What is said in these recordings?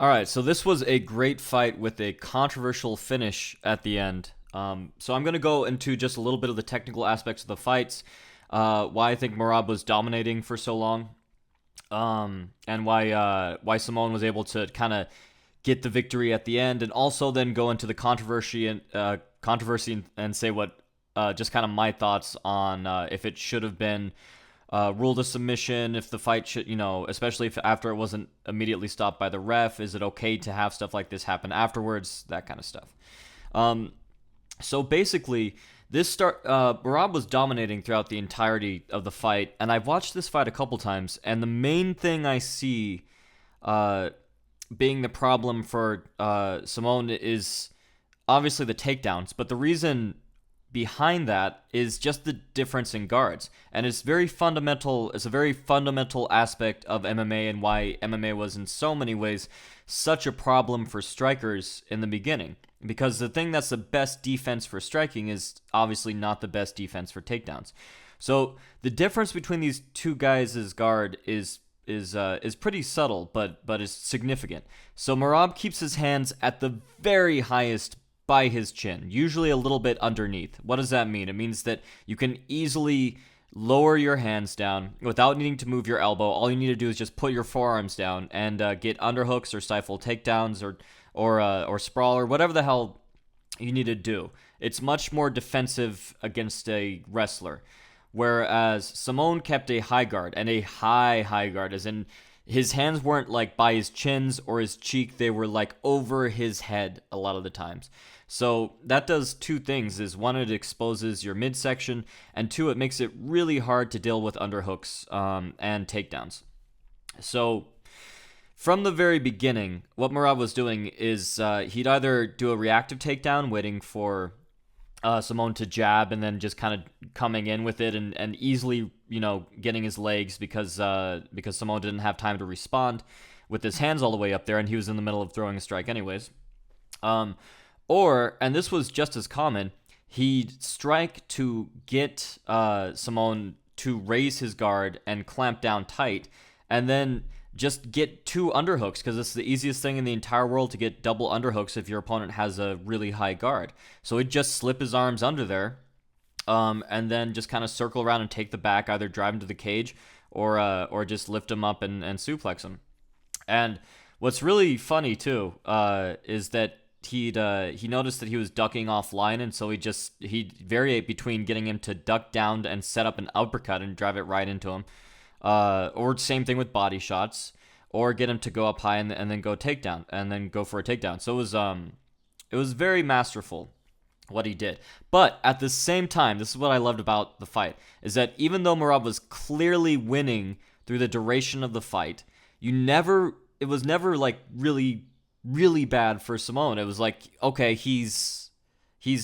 All right, so this was a great fight with a controversial finish at the end. So I'm going to go into just a little bit of the technical aspects of the fights, why I think Merab was dominating for so long, and why Simone was able to kind of get the victory at the end, and also then go into the controversy and say what just kind of my thoughts on if it should have been ruled a submission, if the fight should, especially if after it wasn't immediately stopped by the ref, is it okay to have stuff like this happen afterwards, that kind of stuff. So basically, Merab was dominating throughout the entirety of the fight, and I've watched this fight a couple times, and the main thing I see being the problem for Simone is obviously the takedowns, but the reason behind that is just the difference in guards, and it's very fundamental. It's a very fundamental aspect of MMA, and why MMA was in so many ways such a problem for strikers in the beginning, because the thing that's the best defense for striking is obviously not the best defense for takedowns. So the difference between these two guys' guard is pretty subtle, but is significant. So Merab keeps his hands at the very highest by his chin, usually a little bit underneath. What does that mean? It means that you can easily lower your hands down without needing to move your elbow. All you need to do is just put your forearms down and get underhooks or stifle takedowns or sprawl or whatever the hell you need to do. It's much more defensive against a wrestler. Whereas Simone kept a high guard, and a high guard, as in his hands weren't like by his chins or his cheek, they were like over his head a lot of the times. So that does two things: is one, it exposes your midsection, and two, it makes it really hard to deal with underhooks and takedowns. So from the very beginning, what Merab was doing is he'd either do a reactive takedown, waiting for Simone to jab, and then just kind of coming in with it and easily, getting his legs because Simone didn't have time to respond with his hands all the way up there, and he was in the middle of throwing a strike anyways. Or, and this was just as common, he'd strike to get Simone to raise his guard and clamp down tight, and then just get two underhooks, because it's the easiest thing in the entire world to get double underhooks if your opponent has a really high guard. So he'd just slip his arms under there, and then just kind of circle around and take the back, either drive him to the cage or just lift him up and suplex him. And what's really funny too is that he noticed that he was ducking offline, and so he'd variate between getting him to duck down and set up an uppercut and drive it right into him. Or same thing with body shots, or get him to go up high and then go takedown, and then go for a takedown. So it was very masterful what he did. But at the same time, this is what I loved about the fight, is that even though Merab was clearly winning through the duration of the fight, it was never like really, really bad for Simone. It was like, okay, he's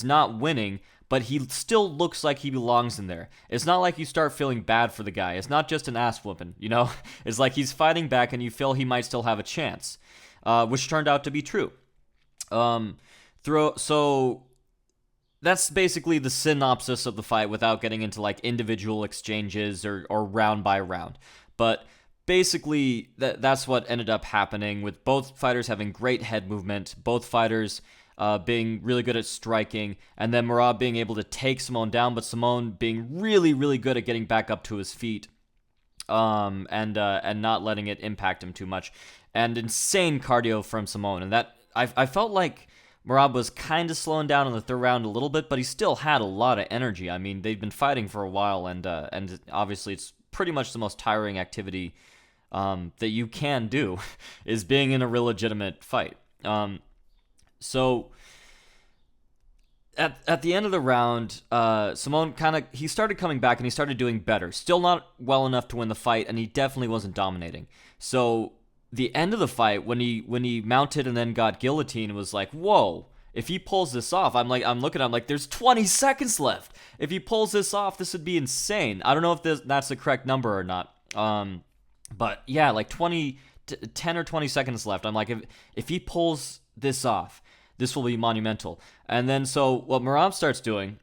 not winning, but he still looks like he belongs in there. It's not like you start feeling bad for the guy. It's not just an ass whooping, It's like he's fighting back, and you feel he might still have a chance, which turned out to be true. So that's basically the synopsis of the fight, without getting into like individual exchanges or round by round. But basically, that's what ended up happening, with both fighters having great head movement, both fighters being really good at striking, and then Merab being able to take Simone down, but Simone being really, really good at getting back up to his feet, and not letting it impact him too much, and insane cardio from Simone. And that I felt like Merab was kind of slowing down in the third round a little bit, but he still had a lot of energy. I mean, they'd been fighting for a while, and obviously it's pretty much the most tiring activity that you can do is being in a real legitimate fight. So at the end of the round, Simone he started coming back, and he started doing better. Still not well enough to win the fight, and he definitely wasn't dominating. So the end of the fight, when he mounted and then got guillotine, was like, whoa. If he pulls this off, I'm looking at him like, there's 20 seconds left. If he pulls this off, this would be insane. I don't know if that's the correct number or not. But yeah, like 10 or 20 seconds left. I'm like, if he pulls this off, this will be monumental. And then so what Merab starts doing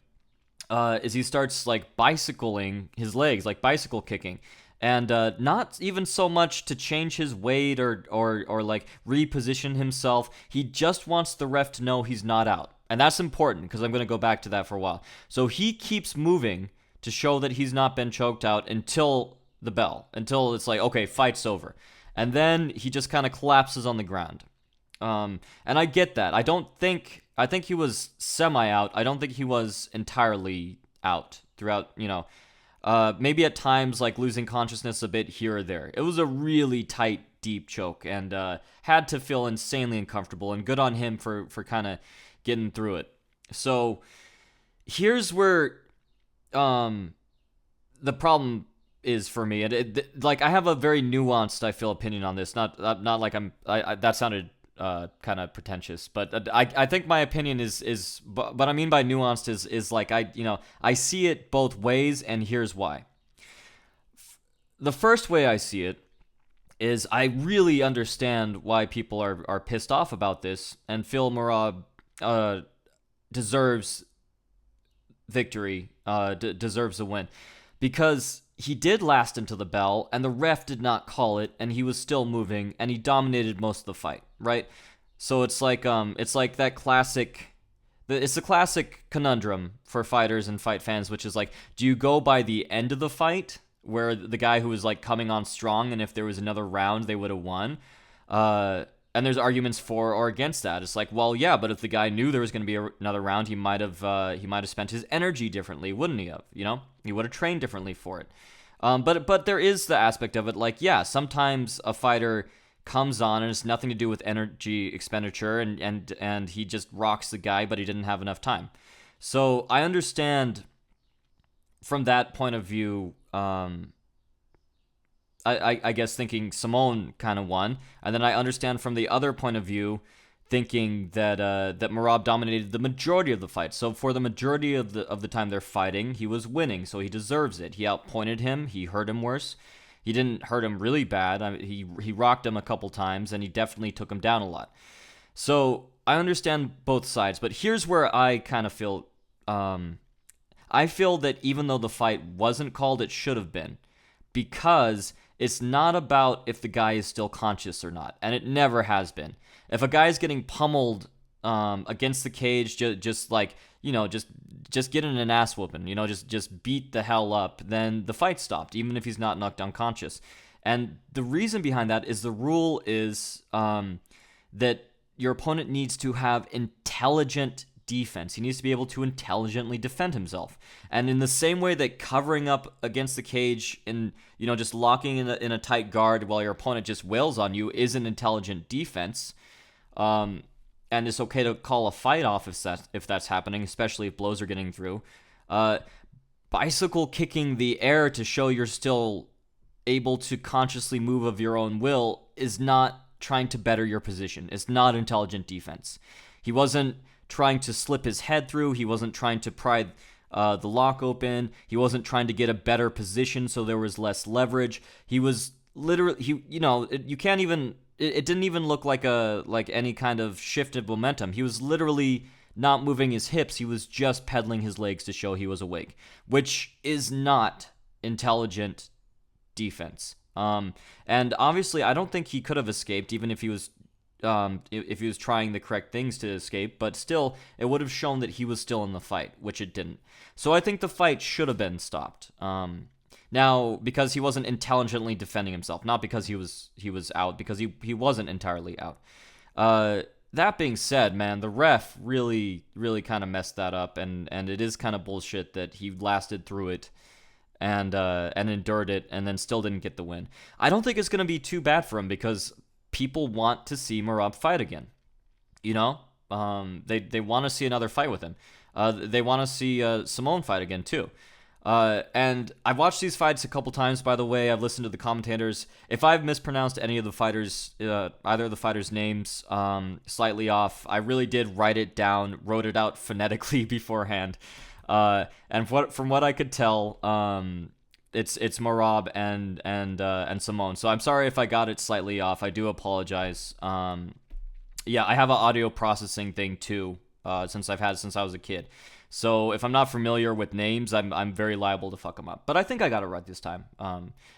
is he starts like bicycling his legs, like bicycle kicking. and not even so much to change his weight or like reposition himself. He just wants the ref to know he's not out. And that's important because I'm going to go back to that for a while. So he keeps moving to show that he's not been choked out until the bell, until it's like, okay, fight's over. And then he just kind of collapses on the ground. And I get that. I think he was semi out. I don't think he was entirely out throughout, maybe at times like losing consciousness a bit here or there. It was a really tight, deep choke and had to feel insanely uncomfortable, and good on him for kind of getting through it. So here's where the problem is for me. Like I have a very nuanced, I feel, opinion on this. Not like that sounded kind of pretentious, but I think my opinion is what I mean by nuanced is like I see it both ways, and here's why. The first way I see it is I really understand why people are pissed off about this and feel Merab deserves victory, deserves a win, because he did last until the bell, and the ref did not call it, and he was still moving, and he dominated most of the fight, right? So it's like that classic. It's a classic conundrum for fighters and fight fans, which is like, do you go by the end of the fight, where the guy who was like coming on strong, and if there was another round, they would have won? And there's arguments for or against that. It's like, well, yeah, but if the guy knew there was going to be another round, he might have spent his energy differently, wouldn't he have? He would have trained differently for it. But there is the aspect of it, like, yeah, sometimes a fighter comes on and it's nothing to do with energy expenditure, and he just rocks the guy, but he didn't have enough time. So I understand from that point of view. I guess thinking Simone kind of won, and then I understand from the other point of view, thinking that Merab dominated the majority of the fight. So for the majority of the time they're fighting, he was winning, so he deserves it. He outpointed him. He hurt him worse. He didn't hurt him really bad. He rocked him a couple times, and he definitely took him down a lot. So I understand both sides, but here's where I kind of feel. I feel that even though the fight wasn't called, it should have been, because it's not about if the guy is still conscious or not, and it never has been. If a guy is getting pummeled against the cage, just getting an ass whooping, just beat the hell up, then the fight stopped, even if he's not knocked unconscious. And the reason behind that is the rule is that your opponent needs to have intelligent defense. He needs to be able to intelligently defend himself. And in the same way that covering up against the cage and just locking in a tight guard while your opponent just wails on you is an intelligent defense, and it's okay to call a fight off if that's happening, especially if blows are getting through. Bicycle kicking the air to show you're still able to consciously move of your own will is not trying to better your position. It's not intelligent defense. He wasn't trying to slip his head through. He wasn't trying to pry the lock open. He wasn't trying to get a better position so there was less leverage. He was literally, you can't even, it didn't even look like any kind of shift of momentum. He was literally not moving his hips. He was just pedaling his legs to show he was awake, which is not intelligent defense. And obviously, I don't think he could have escaped, even if he was trying the correct things to escape, but still, it would have shown that he was still in the fight, which it didn't. So I think the fight should have been stopped. Now, because he wasn't intelligently defending himself, not because he was out, because he wasn't entirely out. That being said, man, the ref really, really kind of messed that up, and it is kind of bullshit that he lasted through it and endured it, and then still didn't get the win. I don't think it's going to be too bad for him, because people want to see Merab fight again. They want to see another fight with him. They want to see Simone fight again too. And I've watched these fights a couple times, by the way. I've listened to the commentators. If I've mispronounced any of the fighters, either of the fighters' names slightly off, I really did write it down, wrote it out phonetically beforehand. And from what I could tell, it's Merab and Simone. So I'm sorry if I got it slightly off. I do apologize. Yeah, I have an audio processing thing too, since I was a kid. So if I'm not familiar with names, I'm very liable to fuck them up. But I think I got it right this time.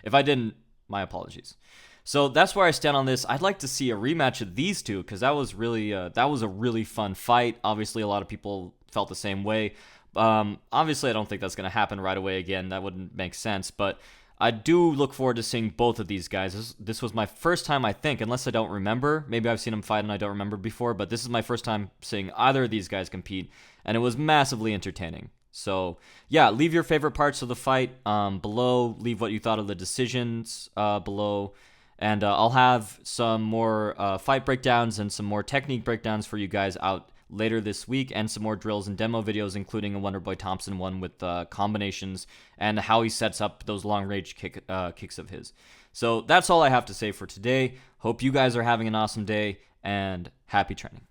If I didn't, my apologies. So that's where I stand on this. I'd like to see a rematch of these two because that was a really fun fight. Obviously, a lot of people felt the same way. Obviously, I don't think that's going to happen right away again. That wouldn't make sense. But I do look forward to seeing both of these guys. This was my first time, I think, unless I don't remember. Maybe I've seen them fight and I don't remember before. But this is my first time seeing either of these guys compete, and it was massively entertaining. So, yeah, leave your favorite parts of the fight below. Leave what you thought of the decisions below. And I'll have some more fight breakdowns and some more technique breakdowns for you guys out later this week, and some more drills and demo videos, including a Wonderboy Thompson one with combinations and how he sets up those long-range kicks of his. So that's all I have to say for today. Hope you guys are having an awesome day, and happy training.